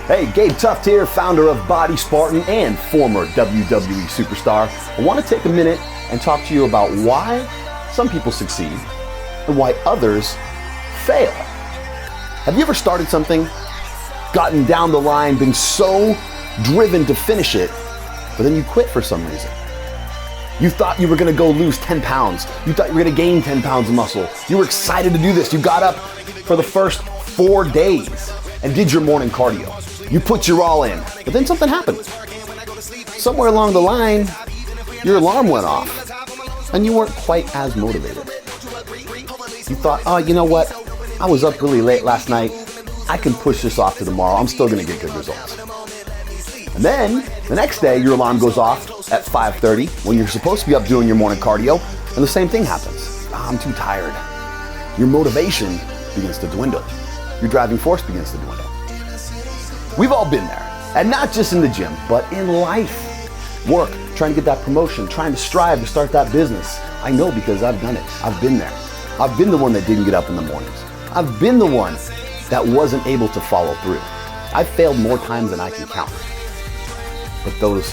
Hey, Gabe Tuft here, founder of Body Spartan and former WWE superstar. I want to take a minute and talk to you about why some people succeed and why others fail. Have you ever started something, gotten down the line, been so driven to finish it, but then you quit for some reason? You thought you were going to go lose 10 pounds. You thought you were going to gain 10 pounds of muscle. You were excited to do this. You got up for the first 4 days and did your morning cardio. You put your all in, but then something happened. Somewhere along the line, your alarm went off and you weren't quite as motivated. You thought, oh, you know what? I was up really late last night. I can push this off to tomorrow. I'm still going to get good results. And then the next day, your alarm goes off at 5:30 when you're supposed to be up doing your morning cardio, and the same thing happens. Oh, I'm too tired. Your motivation begins to dwindle. Your driving force begins to dwindle. We've all been there, and not just in the gym, but in life. Work, trying to get that promotion, trying to strive to start that business. I know because I've done it. I've been there. I've been the one that didn't get up in the mornings. I've been the one that wasn't able to follow through. I've failed more times than I can count. But those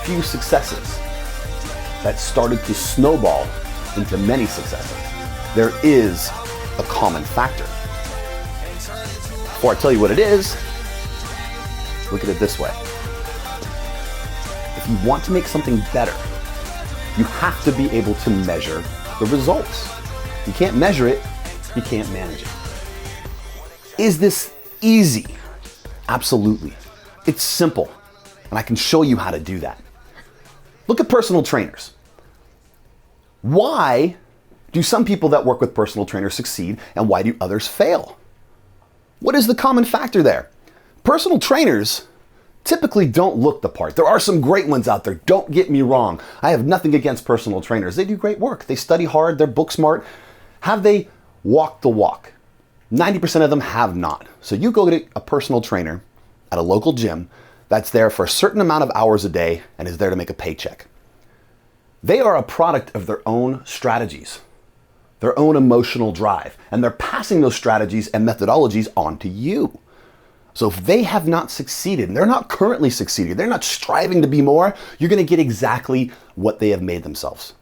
few successes that started to snowball into many successes, there is a common factor. Before I tell you what it is, look at it this way. If you want to make something better, you have to be able to measure the results. You can't measure it, you can't manage it. Is this easy? Absolutely. It's simple, and I can show you how to do that. Look at personal trainers. Why do some people that work with personal trainers succeed, and why do others fail? What is the common factor there? Personal trainers typically don't look the part. There are some great ones out there, don't get me wrong. I have nothing against personal trainers. They do great work. They study hard, they're book smart. Have they walked the walk? 90% of them have not. So you go get a personal trainer at a local gym that's there for a certain amount of hours a day and is there to make a paycheck. They are a product of their own strategies, their own emotional drive, and they're passing those strategies and methodologies on to you. So if they have not succeeded, and they're not currently succeeding, they're not striving to be more, you're going to get exactly what they have made themselves.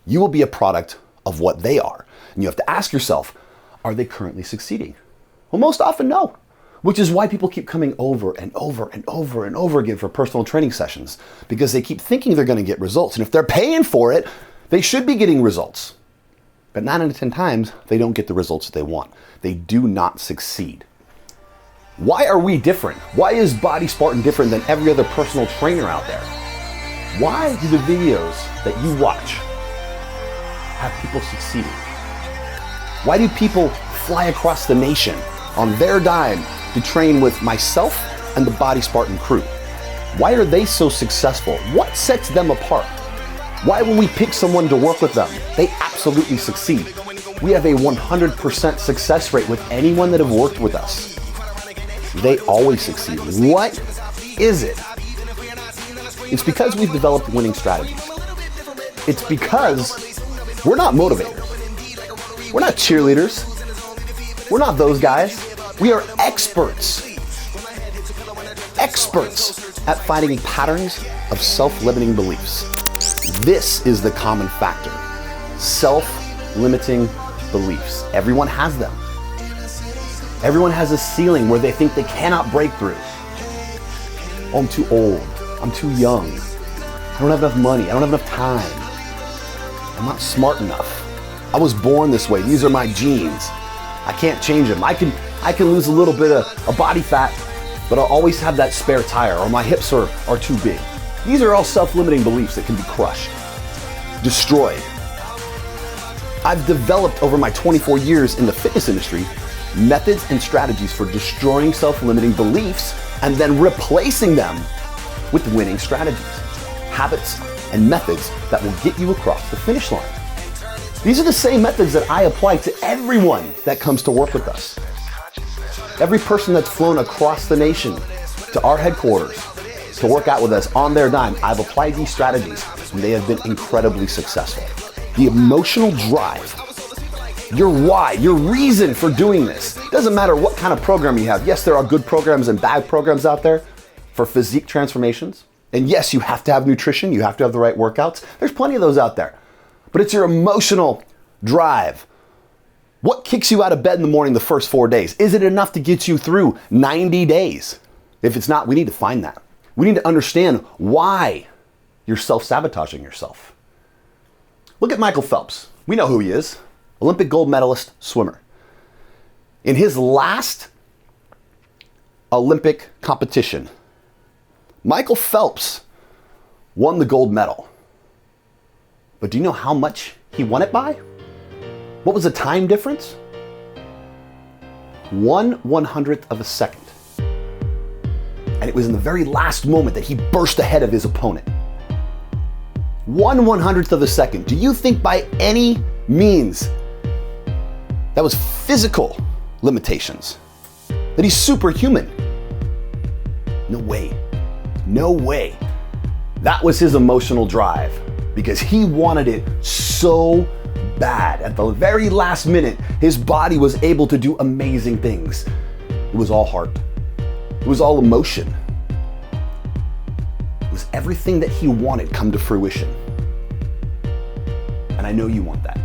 You will be a product of what they are. And you have to ask yourself, are they currently succeeding? Well, most often no, which is why people keep coming over and over and over and over again for personal training sessions, because they keep thinking they're going to get results. And if they're paying for it, they should be getting results. But 9 out of 10 times, they don't get the results that they want. They do not succeed. Why are we different? Why is Body Spartan different than every other personal trainer out there? Why do the videos that you watch have people succeeding? Why do people fly across the nation on their dime to train with myself and the Body Spartan crew? Why are they so successful? What sets them apart? Why, when we pick someone to work with them, they absolutely succeed? We have a 100% success rate with anyone that have worked with us. They always succeed. What is it? It's because we've developed winning strategies. It's because we're not motivators. We're not cheerleaders. We're not those guys. We are experts. Experts at finding patterns of self-limiting beliefs. This is the common factor. Self-limiting beliefs. Everyone has them. Everyone has a ceiling where they think they cannot break through. Oh, I'm too old. I'm too young. I don't have enough money. I don't have enough time. I'm not smart enough. I was born this way. These are my genes. I can't change them. I can lose a little bit of body fat, but I'll always have that spare tire, or my hips are too big. These are all self-limiting beliefs that can be crushed, destroyed. I've developed over my 24 years in the fitness industry methods and strategies for destroying self-limiting beliefs and then replacing them with winning strategies, habits, and methods that will get you across the finish line. These are the same methods that I apply to everyone that comes to work with us. Every person that's flown across the nation to our headquarters to work out with us on their dime, I've applied these strategies and they have been incredibly successful. The emotional drive your why, your reason for doing this. Doesn't matter what kind of program you have. Yes, there are good programs and bad programs out there for physique transformations. And yes, you have to have nutrition, you have to have the right workouts. There's plenty of those out there. But it's your emotional drive. What kicks you out of bed in the morning the first 4 days? Is it enough to get you through 90 days? If it's not, we need to find that. We need to understand why you're self-sabotaging yourself. Look at Michael Phelps. We know who he is. Olympic gold medalist swimmer. In his last Olympic competition, Michael Phelps won the gold medal. But do you know how much he won it by? What was the time difference? 1/100th of a second. And it was in the very last moment that he burst ahead of his opponent. 1/100th of a second. Do you think by any means that was physical limitations? That he's superhuman? No way. No way. That was his emotional drive because he wanted it so bad. At the very last minute, his body was able to do amazing things. It was all heart. It was all emotion. It was everything that he wanted come to fruition. And I know you want that.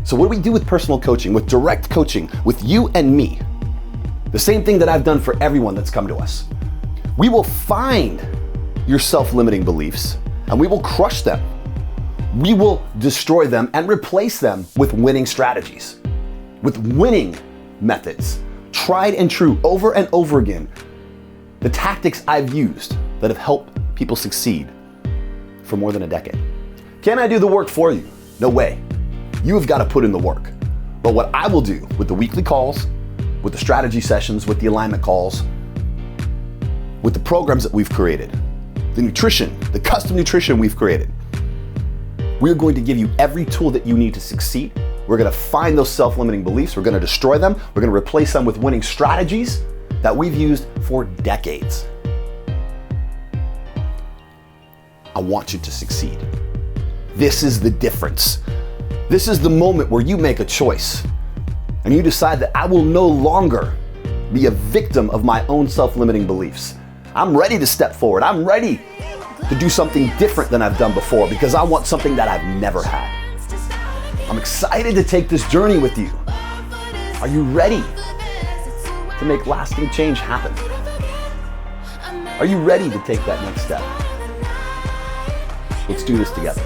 So what do we do with personal coaching, with direct coaching, with you and me? The same thing that I've done for everyone that's come to us. We will find your self-limiting beliefs and we will crush them. We will destroy them and replace them with winning strategies, with winning methods, tried and true over and over again. The tactics I've used that have helped people succeed for more than a decade. Can I do the work for you? No way. You have got to put in the work. But what I will do with the weekly calls, with the strategy sessions, with the alignment calls, with the programs that we've created, the nutrition, the custom nutrition we've created, we're going to give you every tool that you need to succeed. We're going to find those self-limiting beliefs. We're going to destroy them. We're going to replace them with winning strategies that we've used for decades. I want you to succeed. This is the difference. This is the moment where you make a choice and you decide that I will no longer be a victim of my own self-limiting beliefs. I'm ready to step forward. I'm ready to do something different than I've done before because I want something that I've never had. I'm excited to take this journey with you. Are you ready to make lasting change happen? Are you ready to take that next step? Let's do this together.